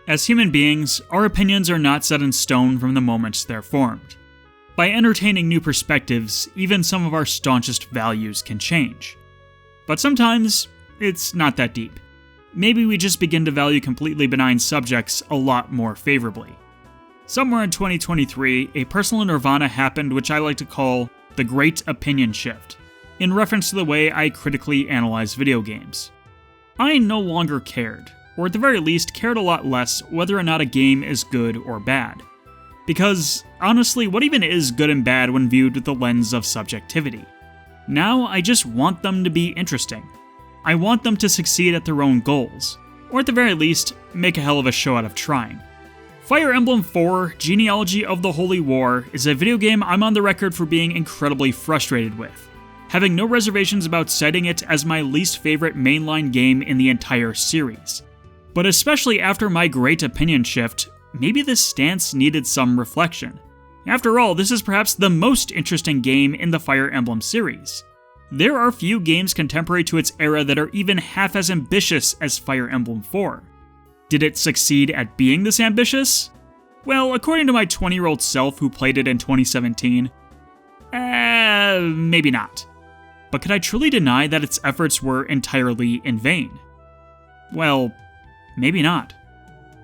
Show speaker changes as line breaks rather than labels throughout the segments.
As human beings, our opinions are not set in stone from the moment they're formed. By entertaining new perspectives, even some of our staunchest values can change. But sometimes, it's not that deep. Maybe we just begin to value completely benign subjects a lot more favorably. Somewhere in 2023, a personal nirvana happened which I like to call the Great Opinion Shift, in reference to the way I critically analyze video games. I no longer cared, or at the very least cared a lot less whether or not a game is good or bad. Because, honestly, what even is good and bad when viewed with the lens of subjectivity? Now, I just want them to be interesting. I want them to succeed at their own goals, or at the very least, make a hell of a show out of trying. Fire Emblem 4: Genealogy of the Holy War is a video game I'm on the record for being incredibly frustrated with, having no reservations about citing it as my least favorite mainline game in the entire series. But especially after my great opinion shift, maybe this stance needed some reflection. After all, this is perhaps the most interesting game in the Fire Emblem series. There are few games contemporary to its era that are even half as ambitious as Fire Emblem 4. Did it succeed at being this ambitious? Well, according to my 20-year-old self who played it in 2017, maybe not. But could I truly deny that its efforts were entirely in vain? Well, maybe not.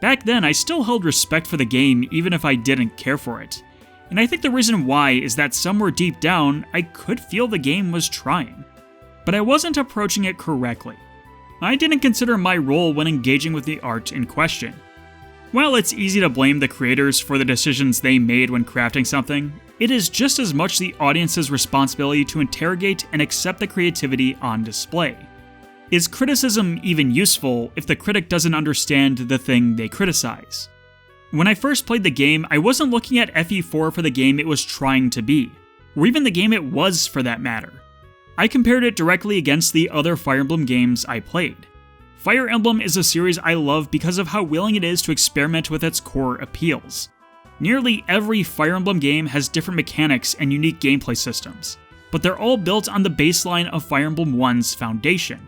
Back then, I still held respect for the game even if I didn't care for it. And I think the reason why is that somewhere deep down, I could feel the game was trying. But I wasn't approaching it correctly. I didn't consider my role when engaging with the art in question. While it's easy to blame the creators for the decisions they made when crafting something, it is just as much the audience's responsibility to interrogate and accept the creativity on display. Is criticism even useful if the critic doesn't understand the thing they criticize? When I first played the game, I wasn't looking at FE4 for the game it was trying to be, or even the game it was for that matter. I compared it directly against the other Fire Emblem games I played. Fire Emblem is a series I love because of how willing it is to experiment with its core appeals. Nearly every Fire Emblem game has different mechanics and unique gameplay systems, but they're all built on the baseline of Fire Emblem 1's foundation.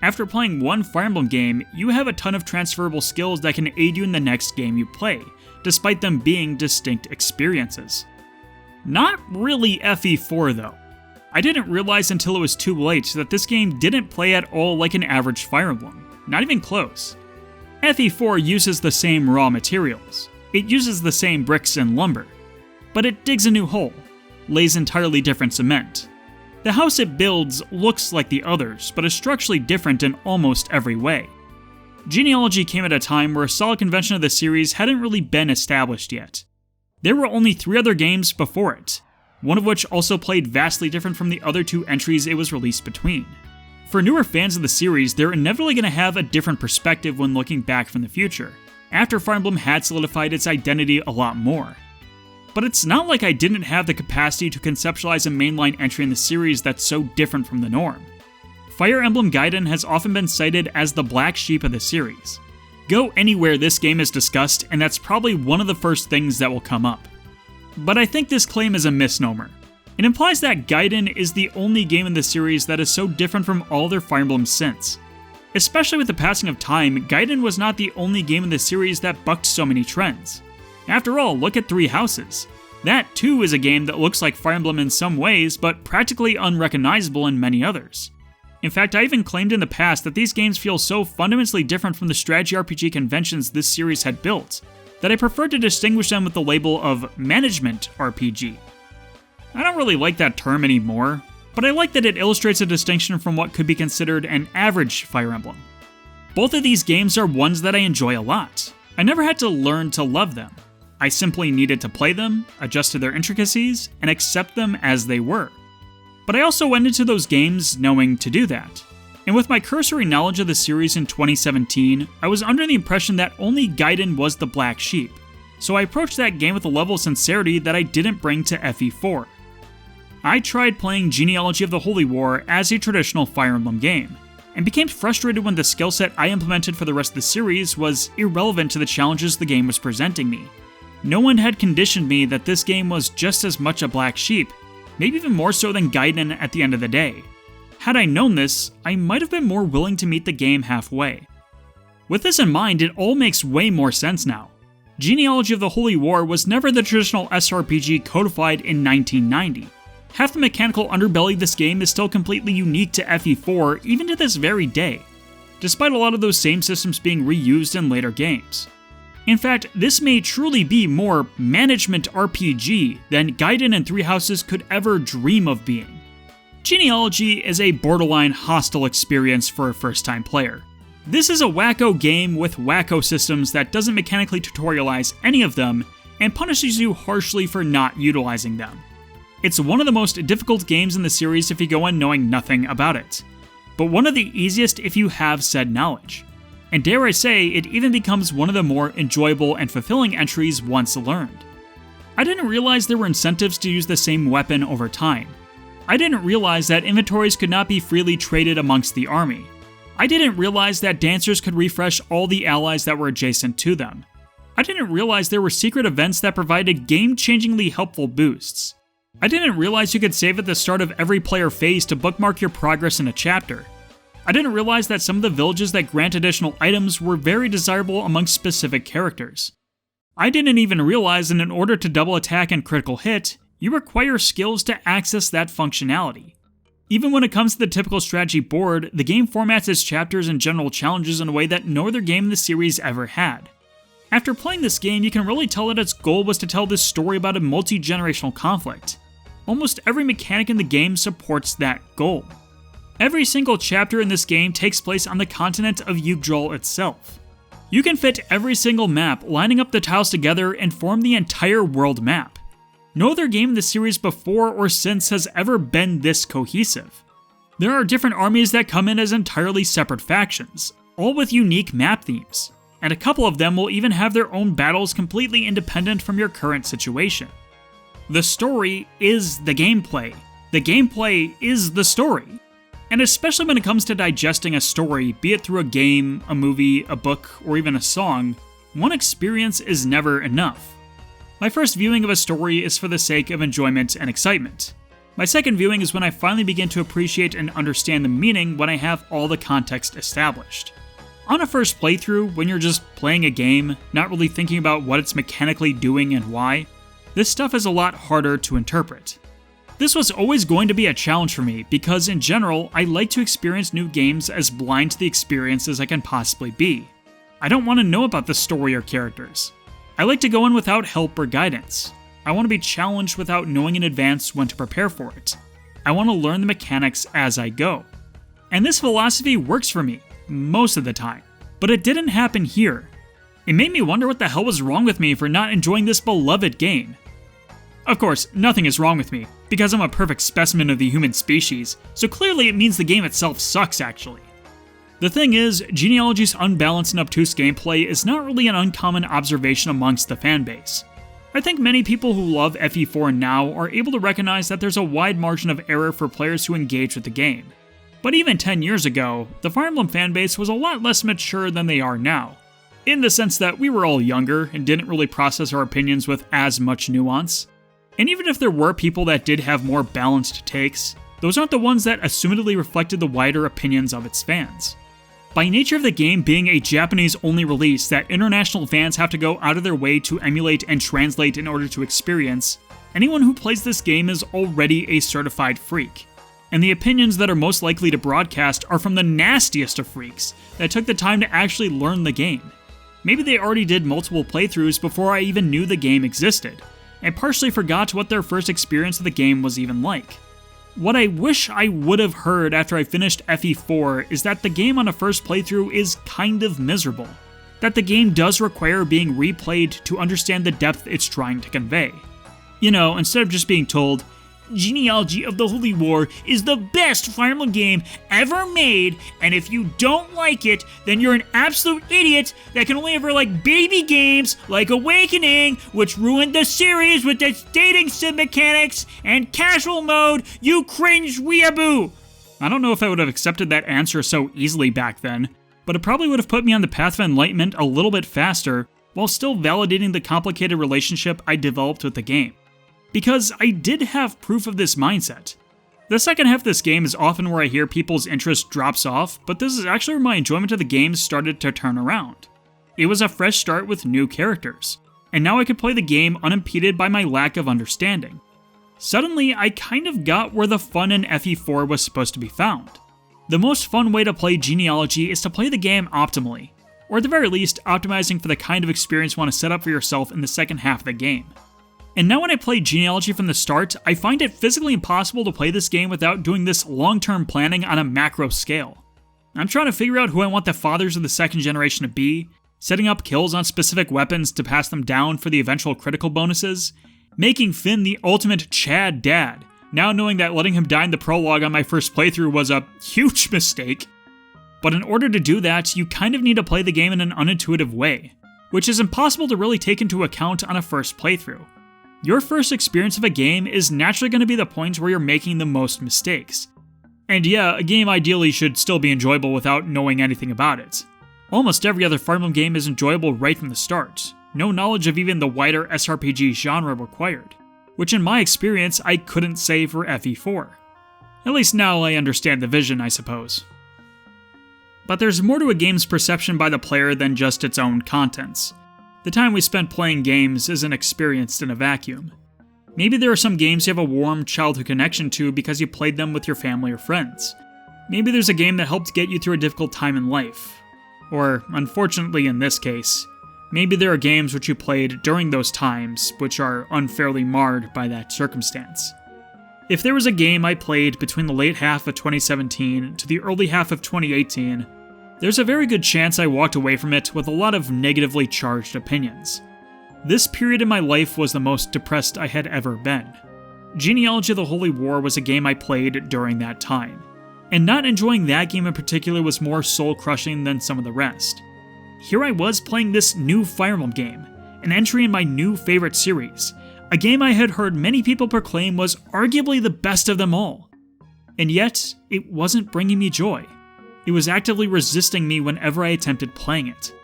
After playing one Fire Emblem game, you have a ton of transferable skills that can aid you in the next game you play, despite them being distinct experiences. Not really FE4 though. I didn't realize until it was too late that this game didn't play at all like an average Fire Emblem, not even close. FE4 uses the same raw materials, it uses the same bricks and lumber, but it digs a new hole, lays entirely different cement. The house it builds looks like the others, but is structurally different in almost every way. Genealogy came at a time where a solid convention of the series hadn't really been established yet. There were only 3 other games before it, one of which also played vastly different from the other 2 entries it was released between. For newer fans of the series, they're inevitably going to have a different perspective when looking back from the future, after Fire Emblem had solidified its identity a lot more. But it's not like I didn't have the capacity to conceptualize a mainline entry in the series that's so different from the norm. Fire Emblem Gaiden has often been cited as the black sheep of the series. Go anywhere this game is discussed, and that's probably one of the first things that will come up. But I think this claim is a misnomer. It implies that Gaiden is the only game in the series that is so different from all their Fire Emblems since. Especially with the passing of time, Gaiden was not the only game in the series that bucked so many trends. After all, look at 3 Houses. That too is a game that looks like Fire Emblem in some ways, but practically unrecognizable in many others. In fact, I even claimed in the past that these games feel so fundamentally different from the strategy RPG conventions this series had built, that I prefer to distinguish them with the label of management RPG. I don't really like that term anymore, but I like that it illustrates a distinction from what could be considered an average Fire Emblem. Both of these games are ones that I enjoy a lot. I never had to learn to love them. I simply needed to play them, adjust to their intricacies, and accept them as they were. But I also went into those games knowing to do that. And with my cursory knowledge of the series in 2017, I was under the impression that only Gaiden was the black sheep, so I approached that game with a level of sincerity that I didn't bring to FE4. I tried playing Genealogy of the Holy War as a traditional Fire Emblem game, and became frustrated when the skill set I implemented for the rest of the series was irrelevant to the challenges the game was presenting me. No one had conditioned me that this game was just as much a black sheep, maybe even more so than Gaiden at the end of the day. Had I known this, I might have been more willing to meet the game halfway. With this in mind, it all makes way more sense now. Genealogy of the Holy War was never the traditional SRPG codified in 1990. Half the mechanical underbelly of this game is still completely unique to FE4 even to this very day, despite a lot of those same systems being reused in later games. In fact, this may truly be more management RPG than Gaiden and Three Houses could ever dream of being. Genealogy is a borderline hostile experience for a first-time player. This is a wacko game with wacko systems that doesn't mechanically tutorialize any of them and punishes you harshly for not utilizing them. It's one of the most difficult games in the series if you go in knowing nothing about it, but one of the easiest if you have said knowledge. And dare I say, it even becomes one of the more enjoyable and fulfilling entries once learned. I didn't realize there were incentives to use the same weapon over time. I didn't realize that inventories could not be freely traded amongst the army. I didn't realize that dancers could refresh all the allies that were adjacent to them. I didn't realize there were secret events that provided game-changingly helpful boosts. I didn't realize you could save at the start of every player phase to bookmark your progress in a chapter. I didn't realize that some of the villages that grant additional items were very desirable amongst specific characters. I didn't even realize that in order to double attack and critical hit, you require skills to access that functionality. Even when it comes to the typical strategy board, the game formats its chapters and general challenges in a way that no other game in the series ever had. After playing this game, you can really tell that its goal was to tell this story about a multi-generational conflict. Almost every mechanic in the game supports that goal. Every single chapter in this game takes place on the continent of Yggdrasil itself. You can fit every single map, lining up the tiles together and form the entire world map. No other game in the series before or since has ever been this cohesive. There are different armies that come in as entirely separate factions, all with unique map themes, and a couple of them will even have their own battles completely independent from your current situation. The story is the gameplay. The gameplay is the story. And especially when it comes to digesting a story, be it through a game, a movie, a book, or even a song, one experience is never enough. My first viewing of a story is for the sake of enjoyment and excitement. My second viewing is when I finally begin to appreciate and understand the meaning when I have all the context established. On a first playthrough, when you're just playing a game, not really thinking about what it's mechanically doing and why, this stuff is a lot harder to interpret. This was always going to be a challenge for me because in general, I like to experience new games as blind to the experience as I can possibly be. I don't want to know about the story or characters. I like to go in without help or guidance. I want to be challenged without knowing in advance when to prepare for it. I want to learn the mechanics as I go. And this philosophy works for me, most of the time. But it didn't happen here. It made me wonder what the hell was wrong with me for not enjoying this beloved game. Of course, nothing is wrong with me, because I'm a perfect specimen of the human species, so clearly it means the game itself sucks actually. The thing is, Genealogy's unbalanced and obtuse gameplay is not really an uncommon observation amongst the fanbase. I think many people who love FE4 now are able to recognize that there's a wide margin of error for players who engage with the game. But even 10 years ago, the Fire Emblem fanbase was a lot less mature than they are now, in the sense that we were all younger and didn't really process our opinions with as much nuance. And even if there were people that did have more balanced takes, those aren't the ones that assumedly reflected the wider opinions of its fans. By nature of the game being a Japanese-only release that international fans have to go out of their way to emulate and translate in order to experience, anyone who plays this game is already a certified freak. And the opinions that are most likely to broadcast are from the nastiest of freaks that took the time to actually learn the game. Maybe they already did multiple playthroughs before I even knew the game existed, and partially forgot what their first experience of the game was even like. What I wish I would have heard after I finished FE4 is that the game on a first playthrough is kind of miserable. That the game does require being replayed to understand the depth it's trying to convey. You know, instead of just being told, Genealogy of the Holy War is the best Fire Emblem game ever made, and if you don't like it, then you're an absolute idiot that can only ever like baby games like Awakening, which ruined the series with its dating sim mechanics and casual mode, you cringe weeaboo. I don't know if I would have accepted that answer so easily back then, but it probably would have put me on the path of enlightenment a little bit faster, while still validating the complicated relationship I developed with the game. Because I did have proof of this mindset. The second half of this game is often where I hear people's interest drops off, but this is actually where my enjoyment of the game started to turn around. It was a fresh start with new characters, and now I could play the game unimpeded by my lack of understanding. Suddenly, I kind of got where the fun in FE4 was supposed to be found. The most fun way to play Genealogy is to play the game optimally, or at the very least, optimizing for the kind of experience you want to set up for yourself in the second half of the game. And now when I play Genealogy from the start, I find it physically impossible to play this game without doing this long-term planning on a macro scale. I'm trying to figure out who I want the fathers of the second generation to be, setting up kills on specific weapons to pass them down for the eventual critical bonuses, making Finn the ultimate Chad dad, now knowing that letting him die in the prologue on my first playthrough was a huge mistake. But in order to do that, you kind of need to play the game in an unintuitive way, which is impossible to really take into account on a first playthrough. Your first experience of a game is naturally going to be the point where you're making the most mistakes. And yeah, a game ideally should still be enjoyable without knowing anything about it. Almost every other Fire Emblem game is enjoyable right from the start, no knowledge of even the wider SRPG genre required, which in my experience I couldn't say for FE4. At least now I understand the vision, I suppose. But there's more to a game's perception by the player than just its own contents. The time we spent playing games isn't experienced in a vacuum. Maybe there are some games you have a warm childhood connection to because you played them with your family or friends. Maybe there's a game that helped get you through a difficult time in life. Or, unfortunately in this case, maybe there are games which you played during those times which are unfairly marred by that circumstance. If there was a game I played between the late half of 2017 to the early half of 2018, there's a very good chance I walked away from it with a lot of negatively charged opinions. This period in my life was the most depressed I had ever been. Genealogy of the Holy War was a game I played during that time, and not enjoying that game in particular was more soul-crushing than some of the rest. Here I was playing this new Fire Emblem game, an entry in my new favorite series, a game I had heard many people proclaim was arguably the best of them all. And yet, it wasn't bringing me joy. It was actively resisting me whenever I attempted playing it.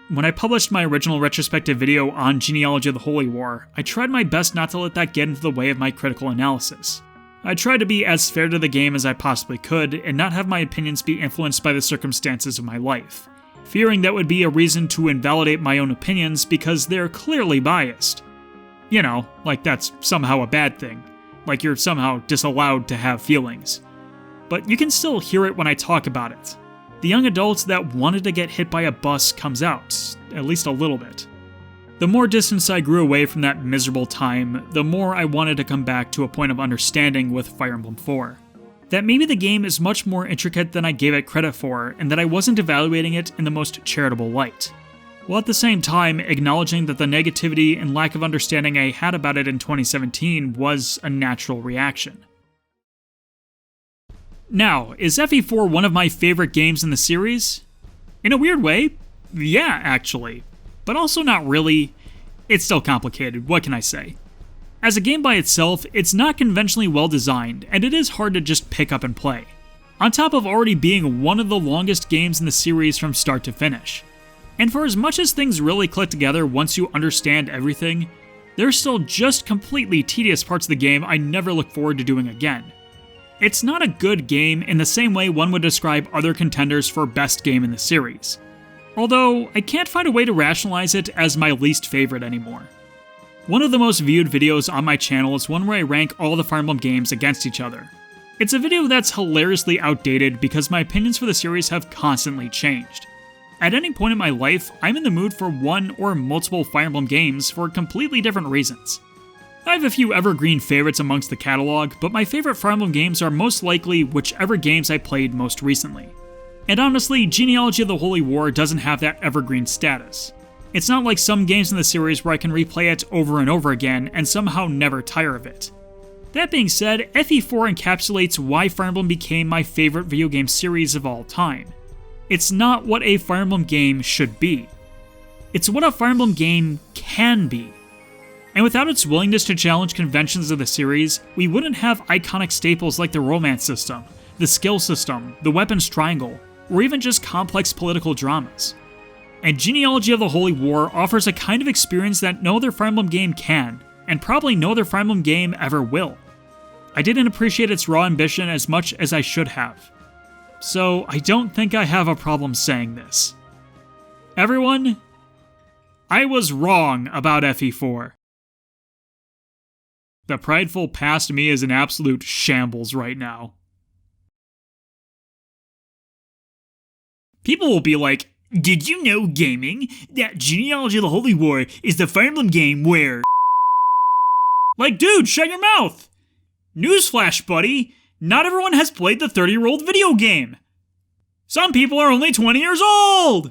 When I published my original retrospective video on Genealogy of the Holy War, I tried my best not to let that get into the way of my critical analysis. I tried to be as fair to the game as I possibly could and not have my opinions be influenced by the circumstances of my life, fearing that would be a reason to invalidate my own opinions because they're clearly biased. You know, like that's somehow a bad thing, like you're somehow disallowed to have feelings. But you can still hear it when I talk about it. The young adult that wanted to get hit by a bus comes out, at least a little bit. The more distance I grew away from that miserable time, the more I wanted to come back to a point of understanding with Fire Emblem 4. That maybe the game is much more intricate than I gave it credit for, and that I wasn't evaluating it in the most charitable light, while at the same time acknowledging that the negativity and lack of understanding I had about it in 2017 was a natural reaction. Now, is FE4 one of my favorite games in the series? In a weird way, yeah, actually. But also not really. It's still complicated, what can I say? As a game by itself, it's not conventionally well designed, and it is hard to just pick up and play. On top of already being one of the longest games in the series from start to finish. And for as much as things really click together once you understand everything, there's still just completely tedious parts of the game I never look forward to doing again. It's not a good game in the same way one would describe other contenders for best game in the series. Although, I can't find a way to rationalize it as my least favorite anymore. One of the most viewed videos on my channel is one where I rank all the Fire Emblem games against each other. It's a video that's hilariously outdated because my opinions for the series have constantly changed. At any point in my life, I'm in the mood for one or multiple Fire Emblem games for completely different reasons. I have a few evergreen favorites amongst the catalog, but my favorite Fire Emblem games are most likely whichever games I played most recently. And honestly, Genealogy of the Holy War doesn't have that evergreen status. It's not like some games in the series where I can replay it over and over again and somehow never tire of it. That being said, FE4 encapsulates why Fire Emblem became my favorite video game series of all time. It's not what a Fire Emblem game should be. It's what a Fire Emblem game can be. And without its willingness to challenge conventions of the series, we wouldn't have iconic staples like the romance system, the skill system, the weapons triangle, or even just complex political dramas. And Genealogy of the Holy War offers a kind of experience that no other Fire Emblem game can, and probably no other Fire Emblem game ever will. I didn't appreciate its raw ambition as much as I should have. So I don't think I have a problem saying this. Everyone, I was wrong about FE4. The prideful past me is in absolute shambles right now. People will be like, did you know, gaming, that Genealogy of the Holy War is the Fire Emblem game where... Like, dude, shut your mouth! Newsflash, buddy, not everyone has played the 30-year-old video game. Some people are only 20 years old!